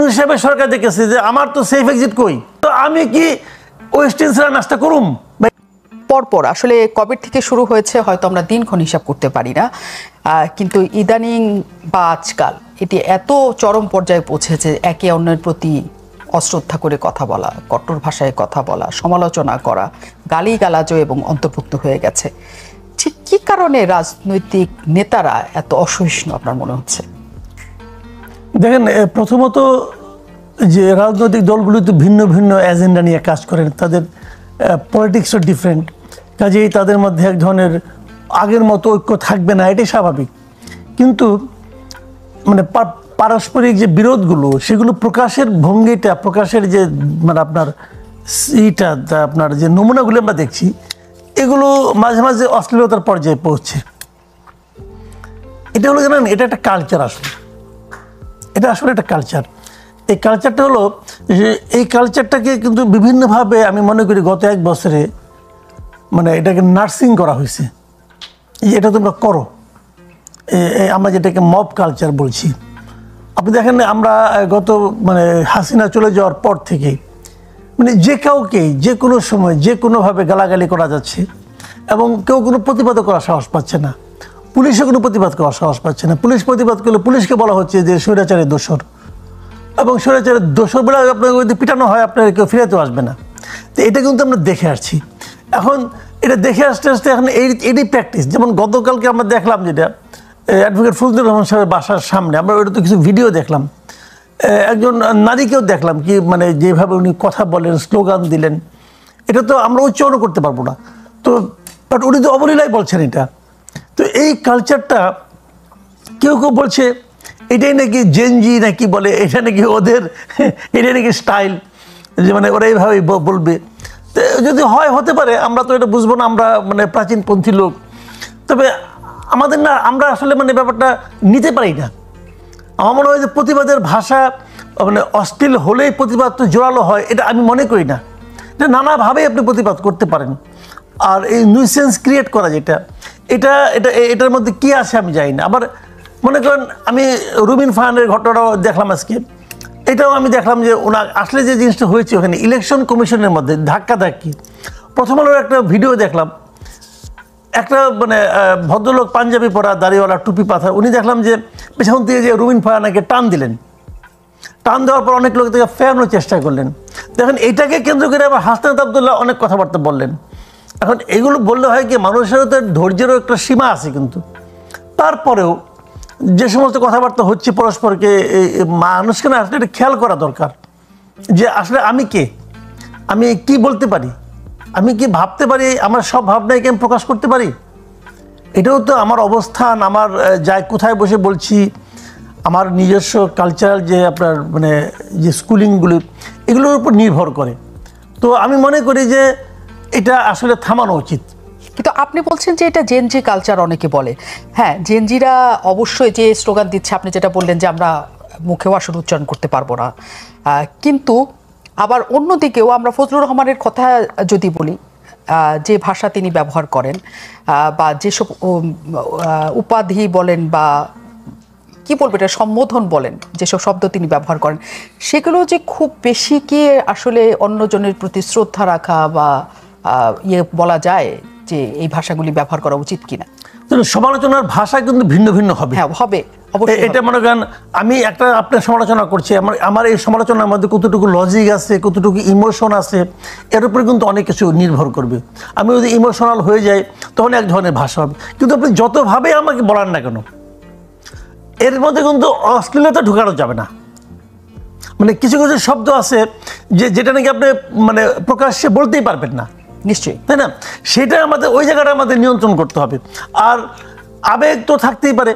ইউনূস সাহেবের সরকার দেখেছে যে আমার তো সেফ এক্সিট কই, তো আমি কি ওয়েস্টার্ন ছাড়া নাস্তা করুম? পরপর আসলে কবে থেকে শুরু হয়েছে হয়তো আমরা দিনক্ষণ হিসাব করতে পারি না, কিন্তু ইদানিং বা আজকাল এটি এত চরম পর্যায়ে পৌঁছেছে, একে অন্যের প্রতি অশ্রদ্ধা করে কথা বলা, কট্টর ভাষায় কথা বলা, সমালোচনা করা, গালিগালাজও এবং অন্তর্ভুক্ত হয়ে গেছে। ঠিক কী কারণে রাজনৈতিক নেতারা এত অসহিষ্ণু আপনার মনে হচ্ছে? দেখেন, প্রথমত যে রাজনৈতিক দলগুলি তো ভিন্ন ভিন্ন এজেন্ডা নিয়ে কাজ করেন, তাদের পলিটিক্সও ডিফারেন্ট, কাজেই তাদের মধ্যে এক ধরনের আগের মতো ঐক্য থাকবে না, এটাই স্বাভাবিক। কিন্তু মানে পারস্পরিক যে বিরোধগুলো সেগুলো প্রকাশের ভঙ্গিটা, প্রকাশের যে মানে আপনার এইটা আপনার যে নমুনাগুলো আমরা দেখছি, এগুলো মাঝে মাঝে অশ্লীলতার পর্যায়ে পৌঁছছে। এটা হলো জানেন, এটা একটা কালচার, আসলে এটা আসলে একটা কালচার। এই কালচারটা হলো যে এই কালচারটাকে কিন্তু বিভিন্নভাবে আমি মনে করি গত এক বছরে মানে এটাকে নার্সিং করা হয়েছে। এটা তোমরা করো, আমরা যেটাকে মব কালচার বলছি। আপনি দেখেন, আমরা গত মানে হাসিনা চলে যাওয়ার পর থেকে মানে যে কাউকে যে কোনো সময় যে কোনোভাবে গালাগালি করা যাচ্ছে, এবং কেউ কোনো প্রতিবাদ করার সাহস পাচ্ছে না, পুলিশও কোনো প্রতিবাদ করার সাহস পাচ্ছে না। পুলিশ প্রতিবাদ করলে পুলিশকে বলা হচ্ছে যে স্বৈরাচারের দোষর, এবং স্বৈরাচারের দোষর বলে আপনাকে যদি পিটানো হয় আপনার কেউ ফিরেতেও আসবে না। তো এটা কিন্তু আমরা দেখে আসছি। এখন এটা দেখে আসতে আসতে এখন এটাই প্র্যাকটিস। যেমন গতকালকে আমরা দেখলাম যেটা অ্যাডভোকেট ফজলুর রহমান সাহেবের বাসার সামনে আমরা ওটা তো কিছু ভিডিও দেখলাম, একজন নারীকেও দেখলাম কি মানে যেভাবে উনি কথা বলেন, স্লোগান দিলেন, এটা তো আমরা উচ্চারণ করতে পারবো না। তো বাট উনি তো অবলীলাই বলছেন এটা। তো এই কালচারটা কেউ কেউ বলছে এটাই নাকি জেনজি নাকি বলে, এটা নাকি ওদের, এটাই নাকি স্টাইল, যে মানে ওরা এইভাবেই বলবে। তো যদি হয় হতে পারে, আমরা তো এটা বুঝবো না, আমরা মানে প্রাচীনপন্থী লোক। তবে আমাদের না, আমরা আসলে মানে ব্যাপারটা নিতে পারি না। আমার মনে হয় যে প্রতিবাদের ভাষা মানে অশ্লীল হলেই প্রতিবাদ তো জোরালো হয়, এটা আমি মনে করি না। এটা নানাভাবেই আপনি প্রতিবাদ করতে পারেন। আর এই নিউসেন্স ক্রিয়েট করা যেটা, এটার মধ্যে কী আছে আমি জানি না। আবার মনে করেন আমি রুবিন ফাহানের ঘটনাটাও দেখলাম আজকে, এটাও আমি দেখলাম যে ওনার আসলে যে জিনিসটা হয়েছে ওখানে ইলেকশন কমিশনের মধ্যে ধাক্কাধাক্কি। প্রথম আলোর একটা ভিডিও দেখলাম, একটা মানে ভদ্রলোক পাঞ্জাবি পরা, দাড়িওয়ালা, টুপি পাথা, উনি দেখলাম যে পেছন থেকে যে রুবিন ফাহানাকে টান দিলেন। টান দেওয়ার পর অনেক লোক থেকে ফেরানোর চেষ্টা করলেন। দেখেন, এটাকে কেন্দ্র করে আবার হাসনাত আবদুল্লাহ অনেক কথাবার্তা বললেন। এখন এগুলো বললে হয় কি, মানুষের তো ধৈর্যেরও একটা সীমা আছে, কিন্তু তারপরেও যে সমস্ত কথাবার্তা হচ্ছে পরস্পরকে, মানুষকে না আসলে এটা খেয়াল করা দরকার যে আসলে আমি কে, আমি কি বলতে পারি, আমি কি ভাবতে পারি, আমার সব ভাবনাকে আমি প্রকাশ করতে পারি। এটাও তো আমার অবস্থান, আমার যাই কোথায় বসে বলছি, আমার নিজস্ব কালচারাল যে আপনার মানে যে স্কুলিংগুলি, এগুলোর উপর নির্ভর করে। তো আমি মনে করি যে এটা আসলে থামানো উচিত। কিন্তু আপনি বলছেন যে এটা জেনজি কালচার অনেকে বলে। হ্যাঁ, জেনজিরা অবশ্যই যে স্লোগান দিচ্ছে, আপনি যেটা বললেন যে আমরা মুখেও আসলে উচ্চারণ করতে পারবো না, কিন্তু আবার অন্যদিকেও আমরা ফজলুর রহমানের কথা যদি বলি, যে ভাষা তিনি ব্যবহার করেন বা যেসব উপাধি বলেন বা কি বলবো এটা সম্বোধন বলেন, যেসব শব্দ তিনি ব্যবহার করেন, সেগুলো যে খুব বেশি কি আসলে অন্যজনের প্রতি শ্রদ্ধা রাখা বা বলা যায় যে এই ভাষাগুলি ব্যবহার করা উচিত কিনা? সমালোচনার ভাষা কিন্তু ভিন্ন ভিন্ন হবে। হ্যাঁ, হবে। এটা মনে করেন আমি একটা আপনার সমালোচনা করছি, আমার এই সমালোচনার মধ্যে কতটুকু লজিক আছে, কতটুকু ইমোশন আছে, এর উপরে কিন্তু অনেক কিছু নির্ভর করবে। আমি যদি ইমোশনাল হয়ে যাই তখন এক ধরনের ভাষা হবে, কিন্তু আপনি যতভাবে আমাকে বলান না কেন এর মধ্যে কিন্তু অশ্লীলতা ঢুকানো যাবে না। মানে কিছু কিছু শব্দ আছে যেটা নাকি আপনি মানে প্রকাশ্যে বলতেই পারবেন না, নিশ্চয়ই, তাই না? সেটা আমাদের ওই জায়গাটা আমাদের নিয়ন্ত্রণ করতে হবে। আর আবেগ তো থাকতেই পারে,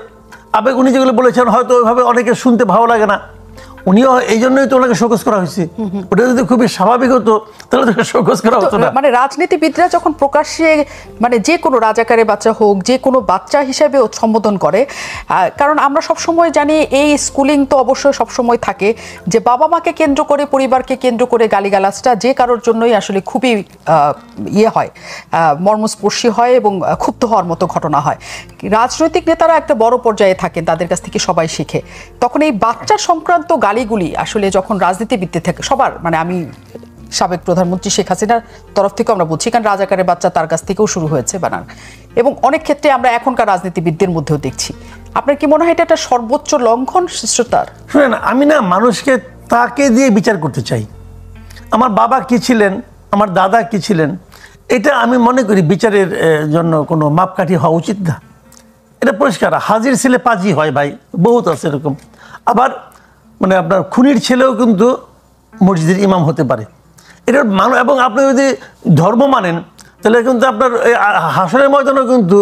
আবেগ উনি যেগুলো বলেছেন হয়তো ওইভাবে অনেকে শুনতে ভালো লাগে না, উনিও এই জন্যই তো ওনাকে শোকজ করা হয়েছে। ওটা যদি খুবই স্বাভাবিক হতো তাহলে তো শোকজ করা হতো না। মানে রাজনীতিবিদরা যখন প্রকাশ্যে মানে যে কোনো রাজাকারের বাচ্চা হোক, যে কোনো বাচ্চা হিসেবে সম্বোধন করে, কারণ আমরা সবসময় জানি এই স্কুলিং তো অবশ্যই সবসময় থাকে যে বাবা মাকে কেন্দ্র করে, পরিবারকে কেন্দ্র করে গালিগালাজটা যে কারোর জন্যই আসলে খুবই হয়, মর্মস্পর্শী হয় এবং ক্ষুব্ধ হওয়ার মতো ঘটনা হয়। রাজনৈতিক নেতারা একটা বড় পর্যায়ে থাকেন, তাদের কাছ থেকে সবাই শিখে, তখন এই বাচ্চা সংক্রান্ত গালি গালিগুলি আসলে যখন রাজনীতিবিদদের থেকে সবার, মানে আমি সাবেক প্রধানমন্ত্রী শেখ হাসিনার তরফ থেকেও আমরা বুঝছি, কারণ রাজাকারের বাচ্চা তার কাছ থেকেও শুরু হয়েছে বানান, এবং অনেক ক্ষেত্রে আমরা এখনকার রাজনীতিবিদদের মধ্যেও দেখছি। আপনার কি মনে হয় এটা একটা সর্বোচ্চ লঙ্ঘন শিষ্টতার? শুনেন, আমি না মানুষকে তাকে দিয়ে বিচার করতে চাই। আমার বাবা কি ছিলেন, আমার দাদা কি ছিলেন, এটা আমি মনে করি বিচারের জন্য কোনো মাপকাঠি হওয়া উচিত না। এটা পরিষ্কার, হাজির ছেলে পাজি হয় ভাই, বহুত আছে এরকম। আবার মানে আপনার খুনির ছেলেও কিন্তু মসজিদের ইমাম হতে পারে। এটা মানুষ, এবং আপনি যদি ধর্ম মানেন তাহলে কিন্তু আপনার হাসরের ময়দানেও কিন্তু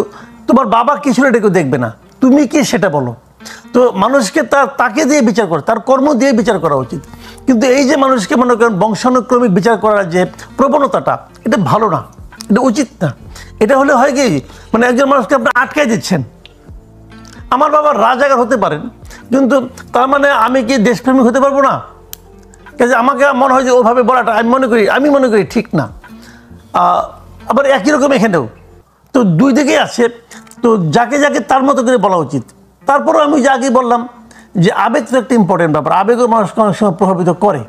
তোমার বাবা কি ছিল এটা কেউ দেখবে না, তুমি কি সেটা বলো। তো মানুষকে তাকে দিয়ে বিচার করে, তার কর্ম দিয়ে বিচার করা উচিত। কিন্তু এই যে মানুষকে মনে করেন বংশানুক্রমিক বিচার করার যে প্রবণতাটা, এটা ভালো না, এটা উচিত না। এটা হলে হয় কি, মানে একজন মানুষকে আপনি আটকাই দিচ্ছেন। আমার বাবা রাজাকার হতে পারেন, কিন্তু তার মানে আমি কি দেশপ্রেমিক হতে পারবো না? কাজে আমাকে মনে হয় যে ওভাবে বলাটা আমি মনে করি ঠিক না। আবার একই রকম এখানেও তো দুই দিকেই আছে। তো যাকে যাকে তার মতো করে বলা উচিত। তারপরেও আমি যে আগে বললাম যে আবেগ তো একটা ইম্পর্টেন্ট ব্যাপার, আবেগও মানুষকে অনেক সময় প্রভাবিত করে।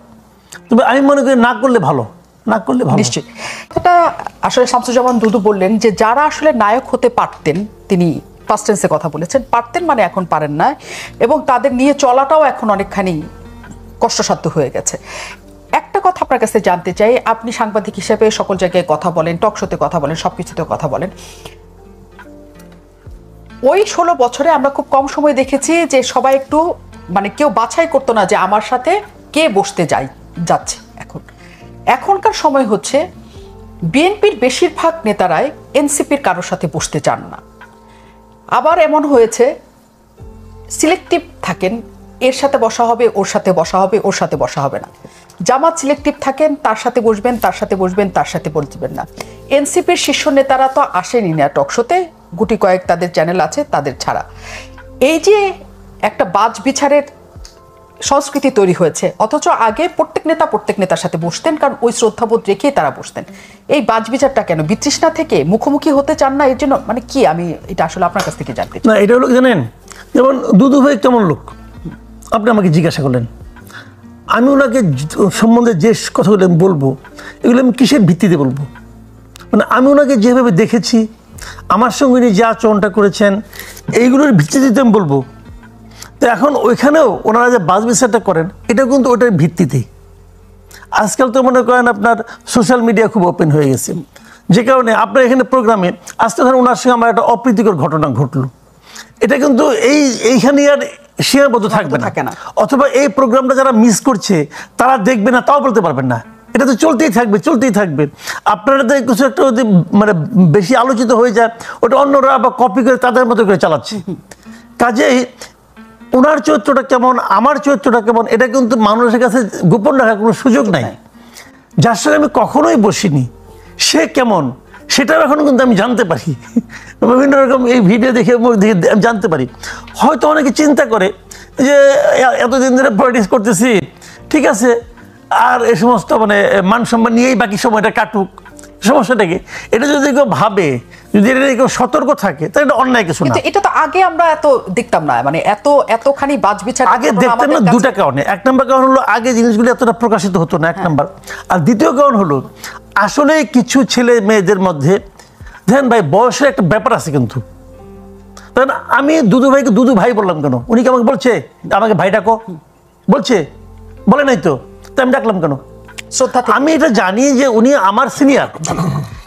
তবে আমি মনে করি না করলে ভালো, না করলে ভালো। নিশ্চয়ই। এটা আসলে শামসুজ্জামান দুদু বললেন যে যারা আসলে নায়ক হতে পারতেন, তিনি ফার্স্ট টেন্সে কথা বলেছেন, পারতেন মানে এখন পারেন না, এবং তাদের নিয়ে চলাটাও এখন অনেকখানি কষ্টসাধ্য হয়ে গেছে। একটা কথা আপনার কাছে জানতে চাই, আপনি সাংবাদিক হিসেবে সকল জায়গায় কথা বলেন, টক শোতে কথা বলেন, সবকিছুতে কথা বলেন। ওই 16 বছরে আমরা খুব কম সময় দেখেছি যে সবাই একটু মানে কেউ বাছাই করতো না যে আমার সাথে কে বসতে যাচ্ছে। এখনকার সময় হচ্ছে বিএনপির বেশিরভাগ নেতারাই এনসিপির কারোর সাথে বসতে চান না। আবার এমন হয়েছে সিলেক্টিভ থাকেন, এর সাথে বসা হবে, ওর সাথে বসা হবে, ওর সাথে বসা হবে না। জামাত সিলেক্টিভ থাকেন, তার সাথে বসবেন, তার সাথে বসবেন, তার সাথে বসবেন না। এনসিপির শীর্ষ নেতারা তো আসেনি না টকশোতে, গুটি কয়েক তাদের চ্যানেল আছে তাদের ছাড়া। এই যে একটা বাজ বিচারের সংস্কৃতি তৈরি হয়েছে, অথচ আগে প্রত্যেক নেতার সাথে বসতেন, কারণ ওই শ্রদ্ধাবোধ রেখেই তারা বসতেন। এই বাজ বিচারটা কেন? বিতৃষ্ণা থেকে, মুখোমুখি হতে চান না, এর জন্য মানে কি? আমি এটা আসলে আপনার কাছ থেকে জানতে চাই। না, এটা হলো জানেন, যেমন দুদু ভাই কেমন লোক আপনি আমাকে জিজ্ঞাসা করলেন, আমি ওনাকে সম্বন্ধে যে কথাগুলো আমি বলবো, এগুলো আমি কিসের ভিত্তিতে বলবো? মানে আমি ওনাকে যেভাবে দেখেছি, আমার সঙ্গে উনি যে আচরণটা করেছেন, এইগুলোর ভিত্তিতে আমি বলবো। তো এখন ওইখানেও ওনারা যে বাস বিচারটা করেন, এটা কিন্তু ওইটার ভিত্তিতেই। আজকাল তো মনে করেন আপনার সোশ্যাল মিডিয়া খুব ওপেন হয়ে গেছে, যে কারণে আপনার এখানে প্রোগ্রামে আসতে ধরেন ওনার সঙ্গে আমার একটা অপ্রীতিকর ঘটনা ঘটলো, এটা কিন্তু এইখানে আর সীমাবদ্ধ থাকবে না। অথবা এই প্রোগ্রামটা যারা মিস করছে তারা দেখবে না, তাও বলতে পারবেন না। এটা তো চলতেই থাকবে। আপনারা তো কিছু একটা যদি মানে বেশি আলোচিত হয়ে যায়, ওটা অন্যরা বা কপি করে তাদের মতো করে চালাচ্ছে। কাজেই ওনার চরিত্রটা কেমন, আমার চরিত্রটা কেমন, এটা কিন্তু মানুষের কাছে গোপন রাখার কোনো সুযোগ নাই। যার সঙ্গে আমি কখনোই বসিনি সে কেমন, সেটাও এখন কিন্তু আমি জানতে পারি। বিভিন্ন রকম এই ভিডিও দেখে আমি জানতে পারি। হয়তো অনেকে চিন্তা করে যে এতদিন ধরে পলিটিক্স করতেছি, ঠিক আছে, আর এই সমস্ত মানে মান সম্মান নিয়েই বাকি সময়টা কাটুক, সমস্যাটাকে। এটা যদি কেউ ভাবে, যদি এটা কেউ সতর্ক থাকে, তাহলে এটা অন্যায় কিছু না। এটা তো আগে আমরা এত দেখতাম না, মানে এতখানি বাজ বিচার আগে দেখতাম না দুটা কারণে। এক নম্বর কারণ হলো আগে জিনিসগুলো এতটা প্রকাশিত হতো না, এক নম্বর। আর দ্বিতীয় কারণ হলো আসলে কিছু ছেলে মেয়েদের মধ্যে দেখেন ভাই, বয়সের একটা ব্যাপার আছে কিন্তু। কারণ আমি দুদু ভাইকে দুদু ভাই বললাম কেন? উনি কি আমাকে বলছে আমাকে ভাই ডাকো? বলে নাই তো আমি ডাকলাম কেন? আমি এটা জানি যে উনি আমার সিনিয়র,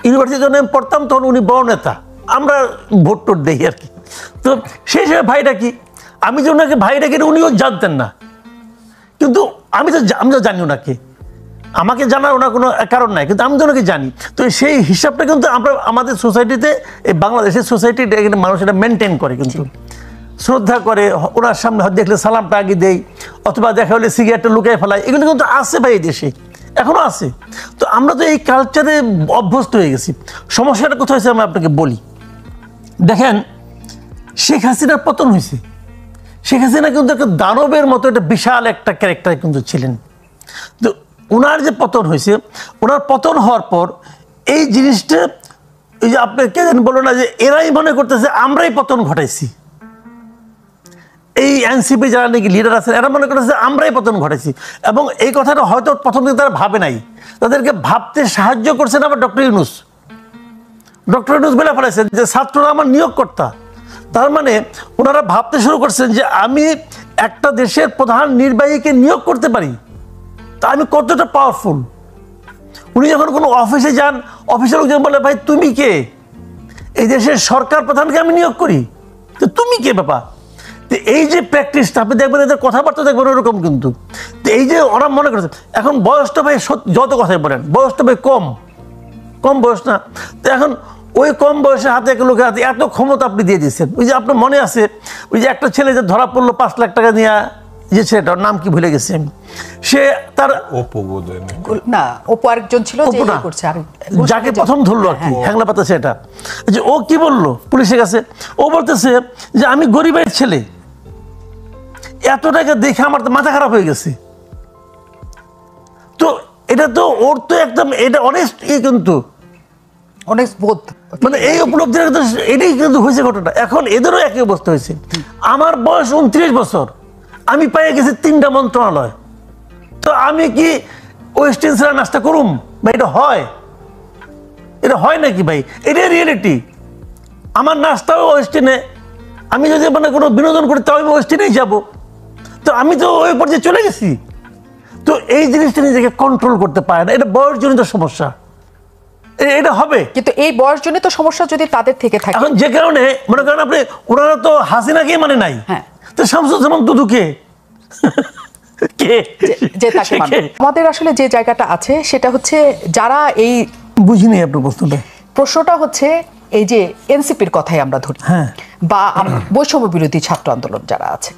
ইউনিভার্সিটিতে যখন আমি পড়তাম তখন উনি বড় নেতা, আমরা ভোট টোট দেখি আর কি। তো সেই হিসেবে ভাই ডাকি। আমি যে ওনাকে ভাই ডাকি উনিও জানতেন না, কিন্তু আমি তো জানি ওনাকে, আমাকে জানার ওনার কোনো কারণ নাই, কিন্তু আমি তো ওনাকে জানি। তো সেই হিসাবটা কিন্তু আমরা আমাদের সোসাইটিতে, এই বাংলাদেশের সোসাইটিতে মানুষ এটা মেনটেন করে, কিন্তু শ্রদ্ধা করে, ওনার সামনে দেখলে সালামটা আগে দেয়, অথবা দেখা হলে সিগারেটটা লুকিয়ে ফেলায়, এগুলো কিন্তু আছে ভাই, এই দেশে এখনো আছে। তো আমরা তো এই কালচারে অভ্যস্ত হয়ে গেছি। সমস্যাটা কোথায় হয়েছে আমি আপনাকে বলি। দেখেন, শেখ হাসিনার পতন হয়েছে। শেখ হাসিনা কিন্তু একটা দানবের মতো একটা বিশাল একটা ক্যারেক্টার কিন্তু ছিলেন। তো ওনার যে পতন হয়েছে, ওনার পতন হওয়ার পর এই জিনিসটা, এই যে আপনি কে জানেন বলো না যে এরাই মনে করতেছে আমরাই পতন ঘটাইছি। এই এনসিপি যারা নাকি লিডার আছেন এরা মনে করেছে আমরাই পতন ঘটেছি, এবং এই কথাটা হয়তো প্রথম দিকে তারা ভাবে নাই, তাদেরকে ভাবতে সাহায্য করছেন আবার ডক্টর ইউনূস। ডক্টর ইউনূস বলে ফেলেছেন যে ছাত্ররা আমার নিয়োগকর্তা। তার মানে ওনারা ভাবতে শুরু করছেন যে আমি একটা দেশের প্রধান নির্বাহীকে নিয়োগ করতে পারি, তা আমি কতটা পাওয়ারফুল। উনি যখন কোনো অফিসে যান, অফিসের লোকজন বলে ভাই তুমি কে, এই দেশের সরকার প্রধানকে আমি নিয়োগ করি, তো তুমি কে বাবা। তো এই যে প্র্যাকটিসটা আপনি দেখবেন, এদের কথাবার্তা দেখবেন ওরকম। কিন্তু তো এই যে ওরা মনে করছে এখন বয়সটা ভাই যত কথাই বলেন বয়সটা ভাই কম বয়স না, তো এখন ওই কম বয়সে হাতে এক লোকের হাতে এত ক্ষমতা আপনি দিয়ে দিচ্ছেন। ওই যে আপনার মনে আছে ওই যে একটা ছেলে যে ধরা পড়লো 5 লাখ টাকা নিয়ে, যে ছেলেটার নাম কি ভুলে গেছি আমি, সে তার না অপু আরেকজন ছিল যে এই করছে, আর যাকে প্রথম ধরলো আর কি হ্যাংলা পাতা সেটা, যে ও কি বললো পুলিশের কাছে, ও বলতেছে যে আমি গরিবের ছেলে, এত টাকা দেখে আমার তো মাথা খারাপ হয়ে গেছে। তো এটা তো ওর তো একদম এটা অনেস্ট, কিন্তু অনেক বোধ, মানে এই উপলব্ধি এটাই কিন্তু হয়েছে ঘটনা। এখন এদেরও একই অবস্থা হয়েছে। আমার বয়স 29 বছর, আমি পেয়ে গেছি 3টা মন্ত্রণালয়, তো আমি কি ওয়েস্টার্ন ছাড়া নাস্তা করুম ভাই? এটা হয় নাকি ভাই? এটাই রিয়েলিটি। আমার নাস্তাও ওয়েস্টার্নে, আমি যদি মানে কোনো বিনোদন করি তাও আমি ওয়েস্টার্নেই যাবো, তো আমি তো ওই পর্যায়ে চলে গেছি। তো এই জিনিসটা নিজেকে কন্ট্রোল করতে পারে না, এটা বয়সজনিত সমস্যা, এটা হবে। কিন্তু এই বয়সজনিত সমস্যা যদি তাদের থেকে থাকে, এখন যে কারণে মনে করেন আপনি, ওনারা তো হাসিনাকে মানে নাই, হ্যাঁ, তো শামসুজ্জামান দুদুকে যে তাকে মানে আমাদের আসলে যে জায়গাটা আছে সেটা হচ্ছে যারা এই বুঝিনি আপনার প্রশ্নটা হচ্ছে এই যে এনসিপির কথাই আমরা ধরি, হ্যাঁ, বা বৈষম্য বিরোধী ছাত্র আন্দোলন যারা আছে,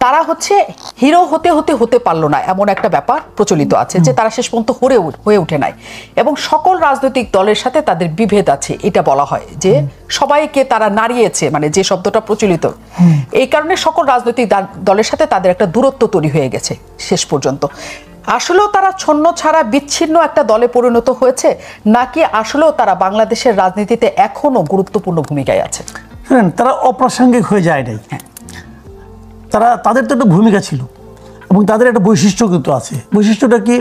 তারা হচ্ছে হিরো হতে পারলো না এমন একটা ব্যাপার প্রচলিত আছে, যে তারা শেষ পর্যন্ত হয়ে উঠে নাই, এবং সকল রাজনৈতিক দলের সাথে তাদের বিভেদ আছে। এটা বলা হয় যে সবাইকে তারা নাড়িয়েছে, মানে যে শব্দটা প্রচলিত, এই কারণে সকল রাজনৈতিক দলের সাথে তাদের একটা দূরত্ব তৈরি হয়ে গেছে শেষ পর্যন্ত। আসলেও তারা ছন্ন ছাড়া বিচ্ছিন্ন একটা দলে পরিণত হয়েছে, নাকি আসলেও তারা বাংলাদেশের রাজনীতিতে এখনো গুরুত্বপূর্ণ ভূমিকায় আছে? তারা অপ্রাসঙ্গিক হয়ে যায় নাই, তাদের তো একটা ভূমিকা ছিল, এবং তাদের একটা বৈশিষ্ট্য কিন্তু আছে। বৈশিষ্ট্যটা কি?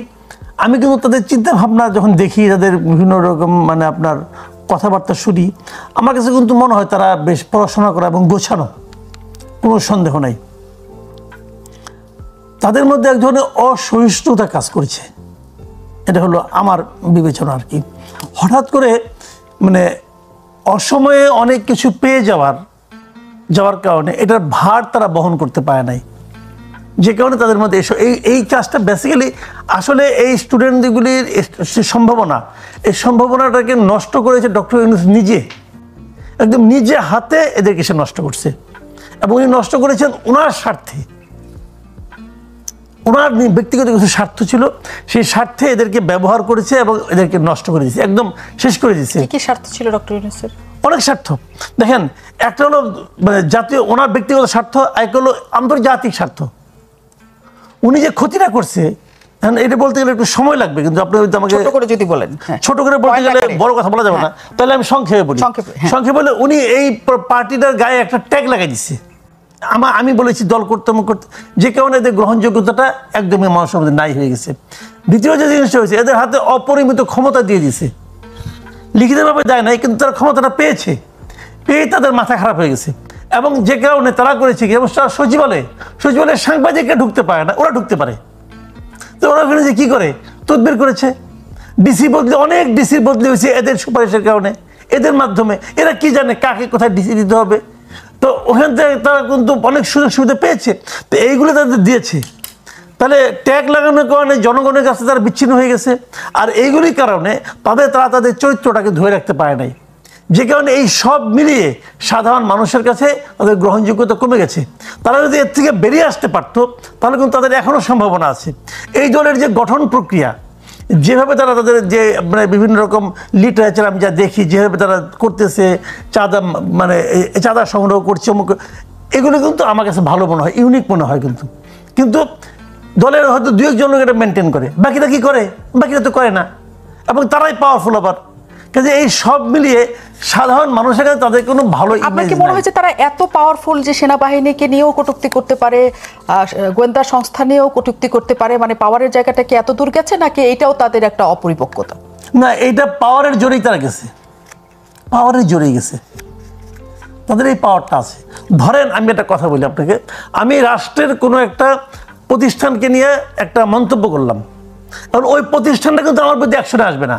আমি কিন্তু তাদের চিন্তা ভাবনা যখন দেখি, তাদের বিভিন্ন রকম মানে আপনার কথাবার্তা শুনি, আমার কাছে কিন্তু মনে হয় তারা বেশ পড়াশোনা করা এবং গোছানো, কোনো সন্দেহ নাই। তাদের মধ্যে এক ধরনের অসহিষ্ণুতা কাজ করেছে, এটা হলো আমার বিবেচনা আর কি। হঠাৎ করে মানে অসময়ে অনেক কিছু পেয়ে যাওয়ার কারণে এটার ভার তারা বহন করতে পারে নাই, যে কারণে তাদের মধ্যে এই কাজটা বেসিক্যালি আসলে এই স্টুডেন্টগুলির এই সম্ভাবনাটাকে নষ্ট করেছে ডক্টর ইউনূস নিজে, একদম নিজে হাতে এদেরকে সে নষ্ট করছে, এবং উনি নষ্ট করেছেন ওনার স্বার্থে। ওনার ব্যক্তিগত কিছু স্বার্থ ছিল, সেই স্বার্থে এদেরকে ব্যবহার করেছে এবং এদেরকে নষ্ট করে দিয়েছে, একদম শেষ করে দিয়েছে। কি স্বার্থ ছিল ডক্টর ইউনূসের? অনেক স্বার্থ। দেখেন, একটা হলো মানে জাতীয়, ওনার ব্যক্তিগত স্বার্থ, এক হলো আন্তর্জাতিক স্বার্থ। উনি যে ক্ষতিটা করছে, এটা বলতে গেলে একটু সময় লাগবে, কিন্তু আপনি আমাকে ছোট করে যদি বলেন, ছোট করে বলতে গেলে বড় কথা বলা যাবে না, তাহলে আমি সংক্ষেপে বলি। সংক্ষেপে বলে উনি এই পার্টিটার গায়ে একটা ট্যাগ লাগাই দিচ্ছে, আমি বলেছি দল করতে, যে কারণে এদের গ্রহণযোগ্যতাটা একদমই মানুষের মধ্যে নাই হয়ে গেছে। দ্বিতীয় যে জিনিসটা হয়েছে, এদের হাতে অপরিমিত ক্ষমতা দিয়ে দিয়েছে, লিখিতভাবে দেয় নাই, কিন্তু তারা ক্ষমতাটা পেয়ে তাদের মাথা খারাপ হয়ে গেছে। এবং যে কারণে তারা করেছে কি, সচিবালয়ে সাংবাদিকরা ঢুকতে পারে না, ওরা ঢুকতে পারে। তো ওরা ওখানে যে কি করে তদবির করেছে, অনেক ডিসি বদলি হয়েছে এদের সুপারিশের কারণে, এদের মাধ্যমে। এরা কি জানে কাকে কোথায় ডিসি দিতে হবে, তো ওখান থেকে তারা কিন্তু অনেক সুযোগ সুবিধা পেয়েছে, তো এইগুলো তাদের দিয়েছে। তাহলে ট্যাগ লাগানোর কারণে জনগণের কাছে তারা বিচ্ছিন্ন হয়ে গেছে, আর এইগুলির কারণে তারা তাদের চরিত্রটাকে ধরে রাখতে পারে নাই, যে কারণে এই সব মিলিয়ে সাধারণ মানুষের কাছে তাদের গ্রহণযোগ্যতা কমে গেছে। তারা যদি এর থেকে বেরিয়ে আসতে পারতো, তাহলে কিন্তু তাদের এখনও সম্ভাবনা আছে। এই দলের যে গঠন প্রক্রিয়া, যেভাবে তারা তাদের যে মানে বিভিন্ন রকম লিটারেচার আমি যা দেখি, যেভাবে তারা করতেছে, চাঁদা সংগ্রহ করছে, এগুলো কিন্তু আমার কাছে ভালো মনে হয়, ইউনিক মনে হয়। কিন্তু দলের হয়তো 2-1 জন লোক এটা মেনটেন করে, বাকিরা কি করে? বাকিরা তো করে না, এবং তারাই পাওয়ারফুল। আবার কাজে এই সব মিলিয়ে সাধারণ মানুষের কাছে তাদের কোনো ভালো আপনার ইমেজ কি মনে নাই। হয়েছে তারা এত পাওয়ারফুল যে সেনাবাহিনীকে নিয়েও কটূক্তি করতে পারে, গোয়েন্দা সংস্থা নিয়েও কটূক্তি করতে পারে, মানে পাওয়ারের জায়গাটা কি এত দূর গেছে নাকি এটাও তাদের একটা অপরিপক্কতা? না, এইটা পাওয়ারের জোরেই তারা গেছে, পাওয়ারের জোরেই গেছে, তাদের এই পাওয়ারটা আছে। ধরেন আমি একটা কথা বলি আপনাকে, আমি রাষ্ট্রের কোনো একটা প্রতিষ্ঠানকে নিয়ে একটা মন্তব্য করলাম, কারণ ওই প্রতিষ্ঠানটা কিন্তু আমার প্রতি অ্যাকশনে আসবে না,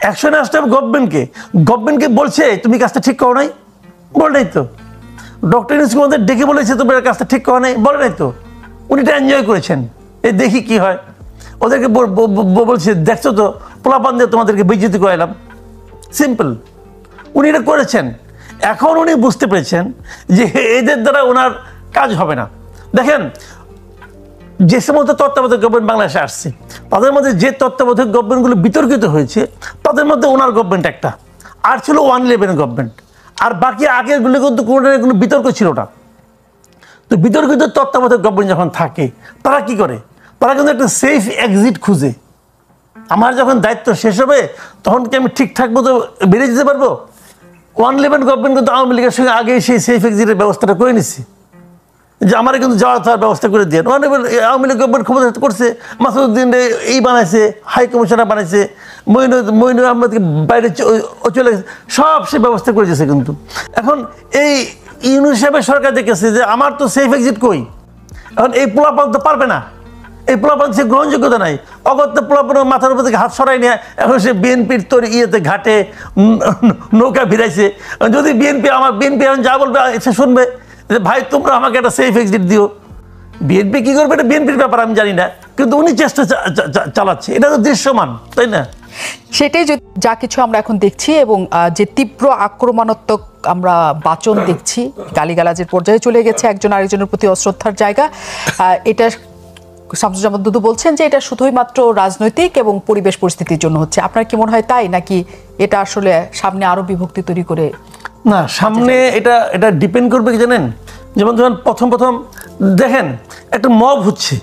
অ্যাকশনে আসতে হবে গভর্নমেন্টকে। গভর্নমেন্টকে বলছে তুমি কাজটা ঠিক করো নাই, বলে নাই তো। ডক্টর ইউনূস আমাদের ডেকে বলেছে তুমি কাজটা ঠিক করো নাই, বলে নাই তো। উনি এটা এনজয় করেছেন, এই দেখি কি হয়। ওদেরকে বলছে দেখছো তো পোলাপান দিয়ে তোমাদেরকে বেইজ্জতি করাইলাম, সিম্পল। উনি এটা করেছেন। এখন উনি বুঝতে পেরেছেন যে এদের দ্বারা ওনার কাজ হবে না। দেখেন, যে সমস্ত তত্ত্বাবধায়ক গভর্নমেন্ট বাংলাদেশে আসছে তাদের মধ্যে যে তত্ত্বাবধায়ক গভর্নমেন্টগুলো বিতর্কিত হয়েছে তাদের মধ্যে ওনার গভর্নমেন্ট একটা, আর ছিল 111 গভর্নমেন্ট, আর বাকি আগেরগুলো কিন্তু কোনো বিতর্ক ছিল না। তো বিতর্কিত তত্ত্বাবধায়ক গভর্নমেন্ট যখন থাকে তারা কি করে, তারা কিন্তু একটা সেফ এক্সিট খুঁজে। আমার যখন দায়িত্ব শেষ হবে তখন কি আমি ঠিকঠাক মতো বেরিয়ে যেতে পারবো? 111 গভর্নমেন্ট কিন্তু আওয়ামী লীগের সঙ্গে আগেই সেই সেফ এক্সিটের ব্যবস্থাটা করে নিচ্ছে, যে আমার কিন্তু যাওয়ার থাকার ব্যবস্থা করে দিয়ে। আওয়ামী লীগ গভর্নমেন্ট ক্ষমতা করছে, মাসুদ্দিন এই বানাইছে, হাই কমিশনার বানাইছে, মইনুর আহমেদকে বাইরে চলে গেছে, সব সে ব্যবস্থা করে দিয়েছে। কিন্তু এখন এই ইউনূস সাহেবের সরকার দেখেছে যে আমার তো সেফ এক্সিট কই, এখন এই পোলাপান তো পারবে না, এই পোলাপান সে গ্রহণযোগ্যতা নাই। অগত্য পোলাপান মাথার উপর থেকে হাত সরাই নিয়ে এখন সে বিএনপির তোর ইয়েতে ঘাটে নৌকা ভিড়াইছে। যদি বিএনপি এখন যা বলবে সে শুনবে যে ভাই তোমরা আমাকে একটা সেফ এক্সিট দিও। বিএনপি কি করবে এটা বিএনপির ব্যাপার, আমি জানি না, কিন্তু উনি চেষ্টা চালাচ্ছে, এটা তো দৃশ্যমান, তাই না? সেটাই যা কিছু আমরা এখন দেখছি, এবং যে তীব্র আক্রমণাত্মক আমরা বাচন দেখছি, গালিগালাজের পর্যায়ে চলে গেছে, একজন আরেকজনের প্রতি অশ্রদ্ধার জায়গা, এটা শামসুজ্জামান দুদু বলছেন যে এটা শুধুই মাত্র রাজনৈতিক এবং পরিবেশ পরিস্থিতির জন্য হচ্ছে। আপনার কি মনে হয় তাই, নাকি এটা আসলে সামনে আরো বিভক্তি তৈরি করে? না, সামনে এটা ডিপেন্ড করবে কি জানেন, যেমন প্রথম দেখেন একটা মব হচ্ছে,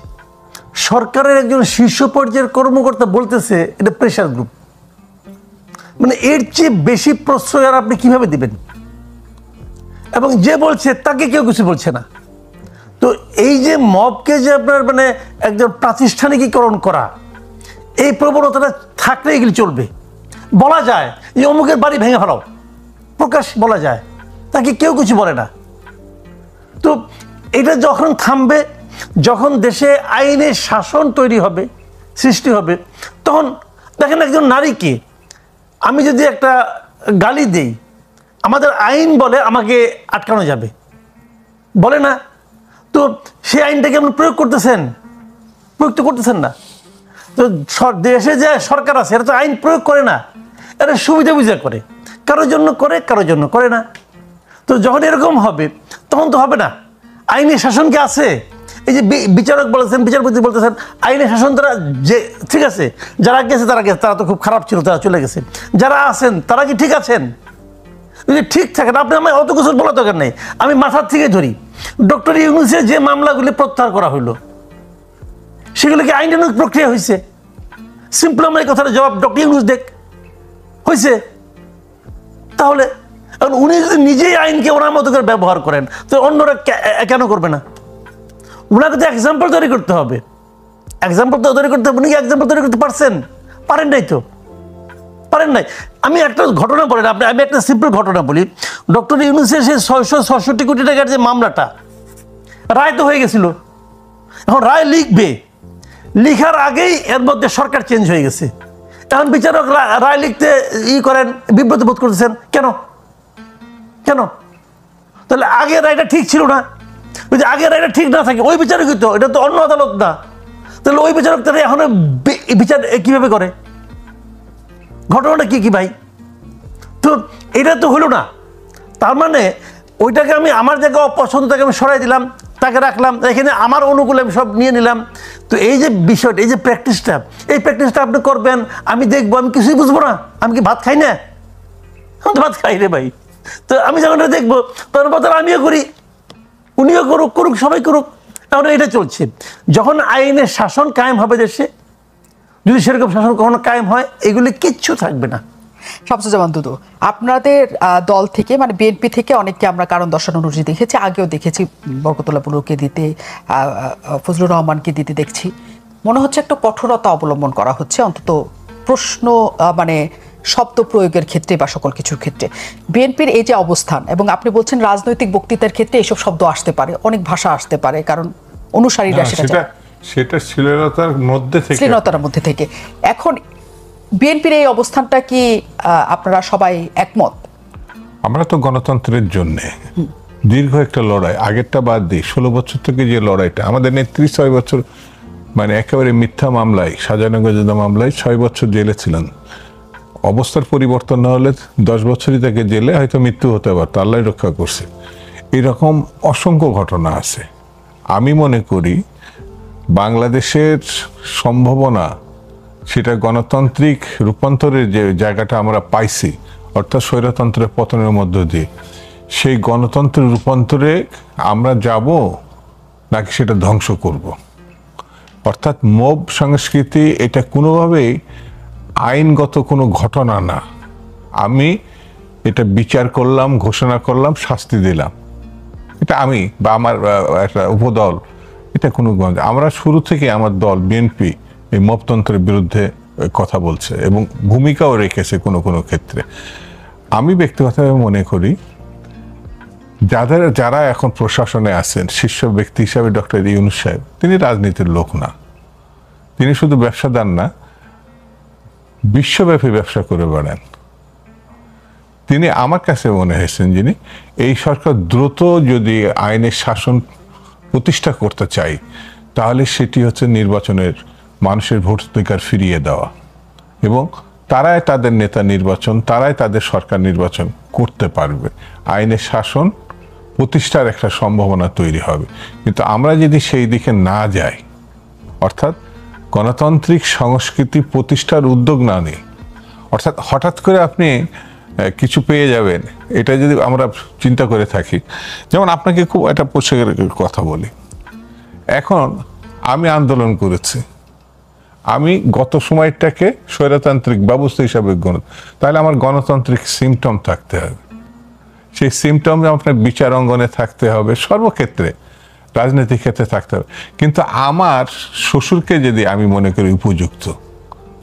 সরকারের একজন শীর্ষ পর্যায়ের কর্মকর্তা বলতেছে এটা প্রেশার গ্রুপ, মানে এর চেয়ে বেশি প্রশ্রয় আর আপনি কিভাবে দিবেন? এবং যে বলছে তাকে কেউ কিছু বলছে না। তো এই যে মবকে যে আপনার মানে একজন প্রাতিষ্ঠানিকীকরণ করা, এই প্রবণতাটা থাকলে এগুলি চলবে। বলা যায় যে অমুকের বাড়ি ভেঙে ফেলাও, প্রকাশ বলা যায়, তাকে কেউ কিছু বলে না। তো এটা যখন থামবে, যখন দেশে আইনের শাসন তৈরি হবে, সৃষ্টি হবে, তখন দেখেন একজন নারীকে আমি যদি একটা গালি দেই, আমাদের আইন বলে আমাকে আটকানো যাবে, বলে না? তো সেই আইনটাকে আপনি প্রয়োগ করতেছেন? প্রয়োগ তো করতেছেন না। তো দেশে যে সরকার আছে এটা তো আইন প্রয়োগ করে না, এটা সুবিধা বুঝা করে, কারোর জন্য করে, কারোর জন্য করে না। তো যখন এরকম হবে তখন তো হবে না। আইনের শাসন কি আছে? এই যে বিচারক বলেছেন, বিচারপতি বলতেছেন আইনের শাসন তারা, যে ঠিক আছে যারা গেছে তারা তো খুব খারাপ ছিল, তারা চলে গেছে। যারা আছেন তারা কি ঠিক আছেন? যদি ঠিক থাকেন, আপনি আমার অত কিছু বলা দরকার নেই, আমি মাথার থেকে ধরি। ডক্টর ইউনূসের যে মামলাগুলি প্রত্যাহার করা হইল সেগুলো কি আইনানুগ প্রক্রিয়া হয়েছে? সিম্পল আমার এই কথাটা জবাব ডক্টর ইউনূস দেখ, হয়েছে? তাহলে উনি যদি নিজেই আইনকে ওনার মতো করে ব্যবহার করেন তো অন্যরা কেন করবে না? ওনাকে তো এক্সাম্পল তৈরি করতে হবে, এক্সাম্পল তো তৈরি করতে হবে। উনি কি এক্সাম্পল তৈরি করতে পারছেন? পারেন নাই তো, পারেন নাই। আমি একটা ঘটনা বলেন, আমি একটা সিম্পল ঘটনা বলি। ডক্টর ইউনূসের সেই 666 কোটি টাকার যে মামলাটা, রায় তো হয়ে গেছিল, এখন রায় লিখবে, লিখার আগেই এর মধ্যে সরকার চেঞ্জ হয়ে গেছে। এখন বিচারক রায় লিখতে করেন, বিব্রত বোধ করতেছেন কেন? কেন? তাহলে আগের রায়টা ঠিক ছিল না? যদি আগের রায়টা ঠিক না থাকে ওই বিচারকই তো, এটা তো অন্য আদালত না, তাহলে ওই বিচারক তারা এখন বিচার কিভাবে করে? ঘটনাটা কি ভাই? তো এটা তো হলো না। তার মানে ওইটাকে আমি আমার জায়গায় অপছন্দ, তাকে আমি সরাই দিলাম, তাকে রাখলাম, এখানে আমার অনুকূলে আমি সব নিয়ে নিলাম। তো এই যে বিষয়টা, এই যে প্র্যাকটিসটা, এই প্র্যাকটিসটা আপনি করবেন, আমি দেখবো, আমি কিছুই বুঝবো না। আমি কি ভাত খাই না? আমি তো ভাত খাই রে ভাই। তো আমি যখন দেখবো তখন আমিও করি, উনিও করুক, সবাই করুক। এখন এটা চলছে। যখন আইনের শাসন কায়েম হবে দেশে, যদি সেরকম শাসন কখনো কায়েম হয়, এগুলি কিচ্ছু থাকবে না। শামসুজ্জামান দুদু, আপনাদের দল থেকে মানে বিএনপি থেকে অনেককে আমরা কারণ দর্শানোর রুচি দেখেছি, আগেও দেখেছি, বরকতুল্লাহ বুলুকে দিতে, ফজলুর রহমানকে দিতে দেখছি। মনে হচ্ছে একটা কঠোরতা অবলম্বন করা হচ্ছে, অন্তত প্রশ্ন মানে শব্দ প্রয়োগের ক্ষেত্রে বা সকল কিছুর ক্ষেত্রে। বিএনপির এই যে অবস্থান, এবং আপনি বলছেন রাজনৈতিক বক্তৃতার ক্ষেত্রে এসব শব্দ আসতে পারে, অনেক ভাষা আসতে পারে, কারণ অনুসারীরা সেটা শ্লীলতার মধ্যে থেকে এখন বিএনপির এই অবস্থানটা কি আপনারা সবাই একমত? আমরা তো গণতন্ত্রের জন্য দীর্ঘ একটা লড়াই, আগেরটা বাদ দিই, 16 বছর থেকে যে লড়াইটা আমাদের নেত্রী 6 বছর মানে একেবারে মিথ্যা মামলায়, সাজানো গোজানো মামলায় 6 বছর জেলে ছিলেন। অবস্থার পরিবর্তন না হলে 10 বছরই তাকে জেলে হয়তো মৃত্যু হতে পারত, আল্লাহ রক্ষা করছে। এরকম অসংখ্য ঘটনা আছে। আমি মনে করি বাংলাদেশের সম্ভাবনা, সেটা গণতান্ত্রিক রূপান্তরের যে জায়গাটা আমরা পাইছি, অর্থাৎ স্বৈরতন্ত্রের পতনের মধ্য দিয়ে, সেই গণতন্ত্রের রূপান্তরে আমরা যাব নাকি সেটা ধ্বংস করব। অর্থাৎ মব সংস্কৃতি এটা কোনোভাবেই আইনগত কোনো ঘটনা না। আমি এটা বিচার করলাম, ঘোষণা করলাম, শাস্তি দিলাম, এটা আমি বা আমার একটা উপদল, এটা কোনো আমরা শুরু থেকে আমার দল বিএনপি এই মবতন্ত্রের বিরুদ্ধে কথা বলছে এবং ভূমিকাও রেখেছে কোনো কোনো ক্ষেত্রে। আমি ব্যক্তিগতভাবে মনে করি যারা এখন প্রশাসনে আছেন শীর্ষ ব্যক্তি হিসাবে ডক্টর ইউনূস সাহেব, তিনি রাজনীতির লোক না, তিনি শুধু ব্যবসাদার না, বিশ্বব্যাপী ব্যবসা করে বেড়ান। তিনি আমার কাছে মনে হয়েছেন যিনি এই সরকার দ্রুত যদি আইনের শাসন প্রতিষ্ঠা করতে চাই, তাহলে সেটি হচ্ছে নির্বাচনের মানুষের ভোটাধিকার ফিরিয়ে দেওয়া, এবং তারাই তাদের নেতা নির্বাচন, তারাই তাদের সরকার নির্বাচন করতে পারবে। আইনের শাসন প্রতিষ্ঠার একটা সম্ভাবনা তৈরি হবে। কিন্তু আমরা যদি সেই দিকে না যাই, অর্থাৎ গণতান্ত্রিক সংস্কৃতি প্রতিষ্ঠার উদ্যোগ না নিই, অর্থাৎ হঠাৎ করে আপনি কিছু পেয়ে যাবেন, এটা যদি আমরা চিন্তা করে থাকি, যেমন আপনাকে খুব একটা পোশাকের কথা বলি, এখন আমি আন্দোলন করেছি, আমি গত সময়টাকে স্বৈরতান্ত্রিক ব্যবস্থা হিসাবে তাহলে আমার গণতান্ত্রিক সিমটম থাকতে হবে, সেই সিমটম আপনার বিচার অঙ্গনে থাকতে হবে, সর্বক্ষেত্রে রাজনৈতিক ক্ষেত্রে থাকতে হবে। কিন্তু আমার শ্বশুরকে যদি আমি মনে করি উপযুক্ত,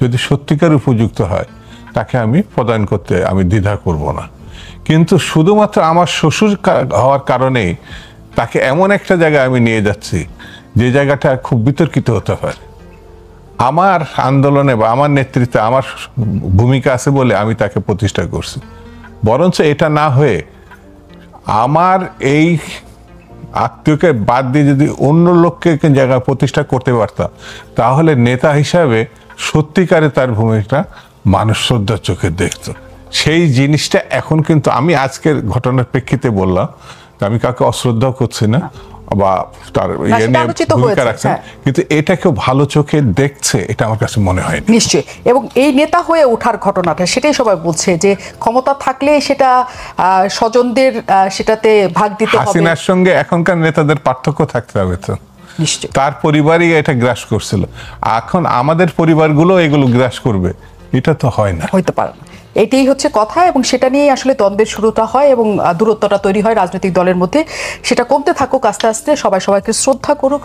যদি সত্যিকার উপযুক্ত হয়, তাকে আমি প্রদান করতে আমি দ্বিধা করব না। কিন্তু শুধুমাত্র আমার শ্বশুর হওয়ার কারণেই তাকে এমন একটা জায়গায় আমি নিয়ে যাচ্ছি যে জায়গাটা খুব বিতর্কিত হতে পারে। আমার আন্দোলনে বা আমার নেতৃত্বে আমার ভূমিকা আছে বলে আমি তাকে প্রতিষ্ঠা করছি। বরঞ্চ এটা না হয়ে আমার এই আত্মীয়কে বাদ দিয়ে যদি অন্য লোককে জায়গায় প্রতিষ্ঠা করতে পারতাম, তাহলে নেতা হিসাবে সত্যিকারে তার ভূমিকা মানুষ শ্রদ্ধার চোখে দেখত। সেই জিনিসটা এখন কিন্তু আমি আজকের ঘটনার প্রেক্ষিতে বললাম, আমি কাউকে অশ্রদ্ধা করছি না বা তার ভূমিকা রাখছে, কিন্তু এটা কেউ ভালো চোখে দেখছে, এটা আমার কাছে মনে হয় নিশ্চয়ই। এবং এই নেতা হয়ে ওঠার ঘটনাটা, সেটাই সবাই বলছে যে ক্ষমতা থাকলে সেটা স্বজনদের সেটাতে ভাগ দিতে হবে। হাসিনার সঙ্গে এখনকার নেতাদের পার্থক্য থাকতে হবে তো, নিশ্চয়ই। তার পরিবারই এটা গ্রাস করছিল, এখন আমাদের পরিবারগুলো এগুলো গ্রাস করবে, এটা তো হয় না, হইতে পারে না। এটাই হচ্ছে কথা, এবং সেটা নিয়েই আসলে দ্বন্দ্বের শুরুটা হয় এবং দূরত্বটা তৈরি হয় রাজনৈতিক দলের মধ্যে। সেটা কমতে থাকুক আস্তে আস্তে, সবাই সবাইকে শ্রদ্ধা করুক।